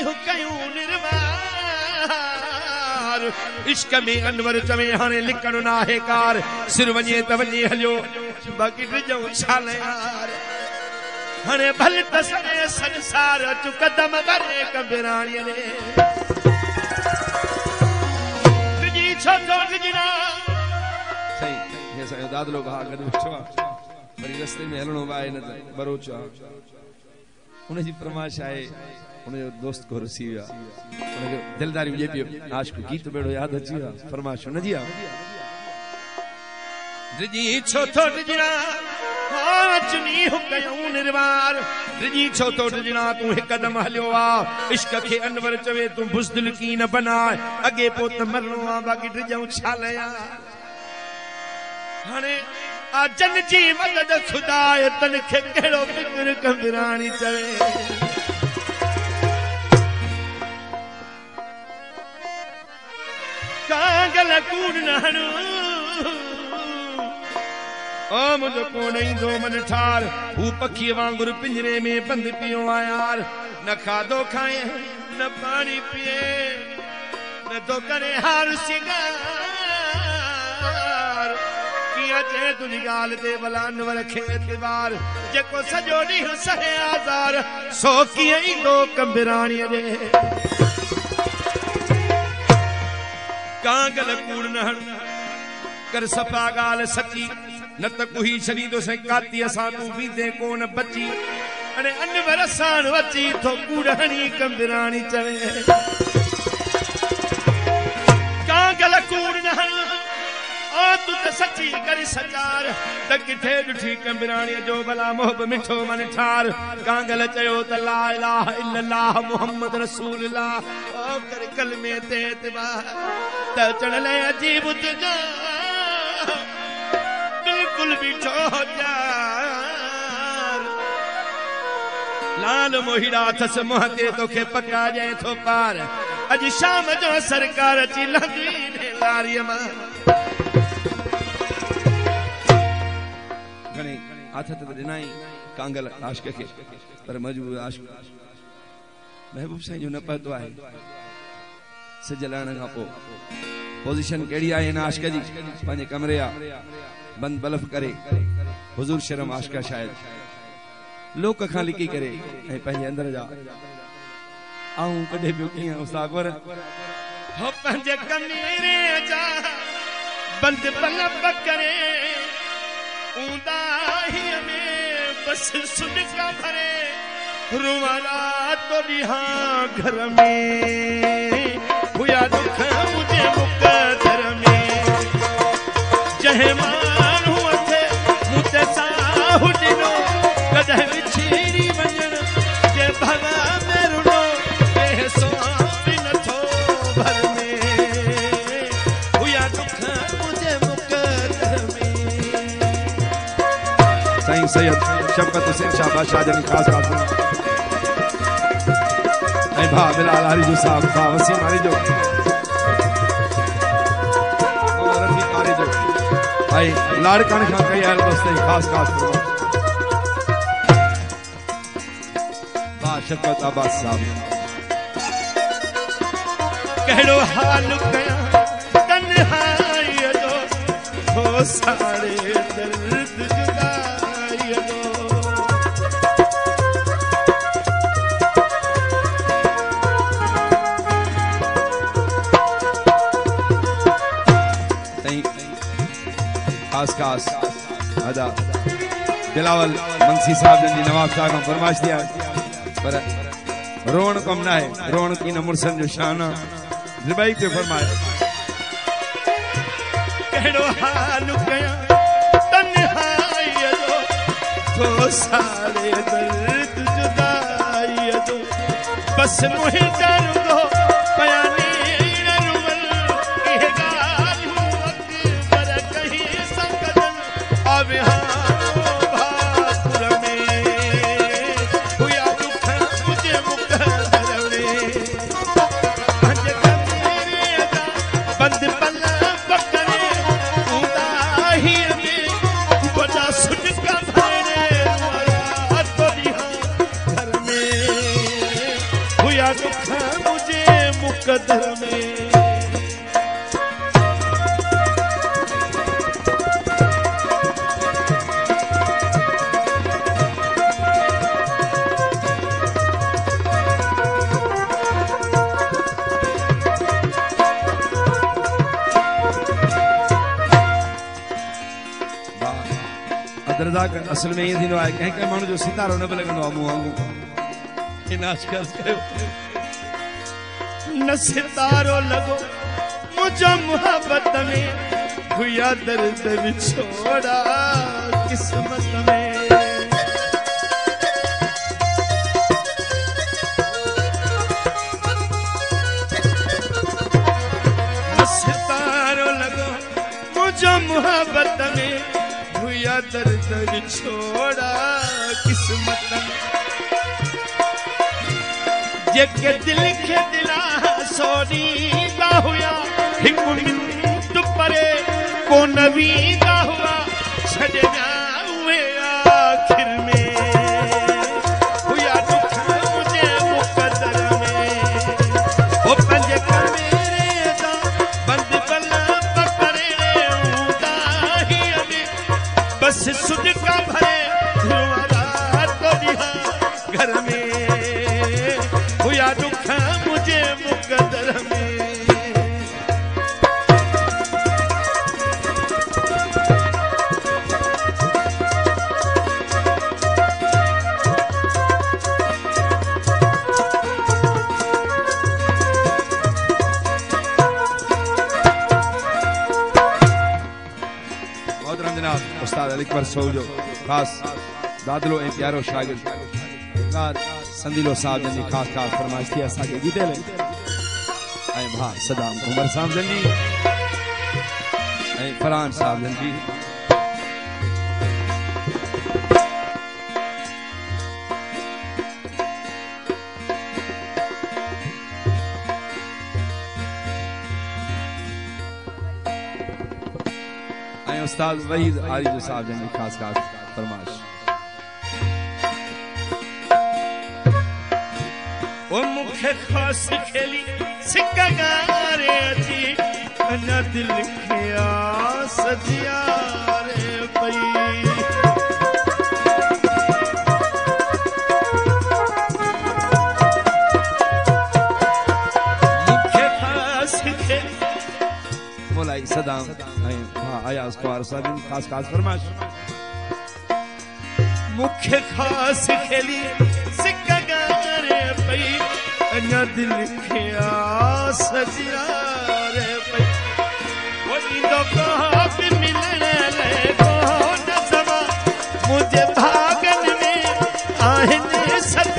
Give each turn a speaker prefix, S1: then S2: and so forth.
S1: हो कयूं निर्मार इश्क में अनवर चवे हाने लिखण ना है कार सिर वञे त वञे हलियो बाक़ी ॾिजऊं छाल यार हाणे भल तसरे संसार अचु कदम करे कबिराणीअ ने ॾिजी छो थो ॾिजना सही हे असांजो दादलो भाउ गॾु वेठो आहे वरी रस्ते में हलणो आहे न बरोच आहे उनजी फरमाइश आहे उनजो दोस्त को रसी विया उनखे दिलदारी हुजे पियो आशिक़ गीत बेड़ो यादि अची वियो फरमाइश उनजी आहे ॾिजी छो थो ॾिजना चुनी हो कयूं निर्वार ॾिजी छो थो ॾिजना तूं हिकु क़दम हलियो आहे इश्क खे अनवर चवे तूं बुज़दिल की न बनाए अॻे पोइ त मरणो आहे बाक़ी ॾिजऊं छाल यार हाणे जन जी मदद खुदा तन खे कहिड़ो फिक्र कबिराणी चवे कागल कूड़ न हणो ओ मुझो कोन ईंदो मन ठार हू पखीअ वांगुर पिंजरे में बंद पियो आहे यार न खाधो खाए न पानी पिए न तो करे हार सिंगार किया चे तुझी गाल ते भला अनवर खे एतबार जेको सॼो ॾींहुं सहे आज़ार सो कीअं ईंदो कबिराणीअ ॾे कागल कूड़ न हण कर सफ़ा ॻाल्हि सची न त कुही छॾींदो से कातीअ सां तूं बींदे कोन बची हाणे अनवर साण अची थो कूड़ हणी कबिराणी चवे कागल कूड़ न हण ओ तू त सची करी सचार त किथे ॾिठी कबिराणीअ जो भला मोहब मिठो मन ठार कांगल चयो त ला इलाहा इल्लल्लाह मुहम्मद रसूलुल्लाह ओ कर कलमे ते एतबार त चढ़ ले अजीब तुझा बिल्कुल बीठो यार लाल मोहिड़ा थस मुंह ते तोखे पका जाए थो पार अॼु शाम जो सरकार अची लंघी ने लारीअ मां घणे आथत त ॾिनाई कांगल आशिक़ खे पर मजबूर आशिक़ महबूब साईं जो न पतो आहे सिज लहण खां पोइ पोज़ीशन कहिड़ी आहे हिन आशिक़ जी पंहिंजे कमरे आहे बंद बलफ करे हुजूर शर्म आशिक़ शायद लोक खां लिकी करे ऐं पंहिंजे अंदर जा आऊं कॾहिं पियो कीअं उस्ताद अकबर हो पंहिंजे कमरे जा बंद बलफ करे ऊंदाही में बस सुन का भरे रुवाला तो रिहा घर में हुआ दुख मुझे मुकदर में जहे मान हुआ थे मुझे साहु दिनो कदह विछीरी वंजन जे भगा में रुनो के सोआबी न थो भर में हुआ दुख मुझे मुकदर में साईं सैयद शफकत हुसैन शाह बादशाह जन खास खास ऐं भा बिलाल हारी जो साहब भा वसीम हारी जो रफ़ीक हारी जो ऐं लाड़कान खां कई आयल दोस्तई खास खास भा शफकत अब्बास साहब कहिड़ो हाल कया तन्हाईअ जो हो साड़े दर्द जुदाईअ जो खास खास अदा बिलावल मंसी साहब ने नवाब शाह का फरमाइश दिया पर रोण कम ना है रोण की न मुर्सन जो शाना ज़िबाई पे फरमाए कहिड़ो हाल कया तन्हाईअ जो तो सारे दर्द जुदाईअ जो बस मुहे दर्दो बयानी रुवल इहे ॻाल्हियूं अकबर कही सकदन अब भापुर में हुआ दुख मुझे मुकदर में पंहिंजे कमरे जा बंद पला पकड़े ऊंदाहीअ में वॾा सुॼका भरे वारा तो ॾींहं घर में हुआ दुख
S2: दुख मुझे मुकद्दर में
S1: असल में ये थींदो आहे कंहिं कंहिं माण्हू जो सितारो न बि लॻंदो आहे मूं वांगुरु इनाश कर
S2: न सितारो लॻो मुंहिंजो मोहब्बत में हुया दर्द विछोड़ा किस्मत में न सितारो लॻो मुंहिंजो मोहब्बत में हुया दर्द विछोड़ा किस्मत में जेके दिल के दिला सोनीदा हुया हिक मिनट परे को नवीदा हुआ छड़ना हुए आखिर में हुया दुख मुझे मुकद्दर में वो पंजे कमेरे दा बंद बला पकड़े उदा ही अने बस सुध का भरे धुआरा तो दिहा घर में हुया दुख मुझे मुकद्दर में
S1: मोहतरम जनाब उस्ताद अली अकबर सोल जो खास दादलो ऐं प्यारो शागिर्द संदीलो साहब जी खास फरमाइश थी असांखे गीते ले ऐं भाउ सदाम उमर साहब जी ऐं फरहान साहब जी ऐं उस्ताद वहीद आरिफ साहब जी खास फरमाइश
S2: वो मुखे खास खेली सिक्का गारे अची अना दिल खिया सजिया रे पई मुखे खास खेली
S1: मोलाई सदाम आया अस्कार साहब खास फरमाइश
S2: मुखे खास खेली सिक्का गारे पई अना दिल खिया सजिया रे पई वो नींदो को भी मिलने ले को न समा मुझे भागन में आहने सद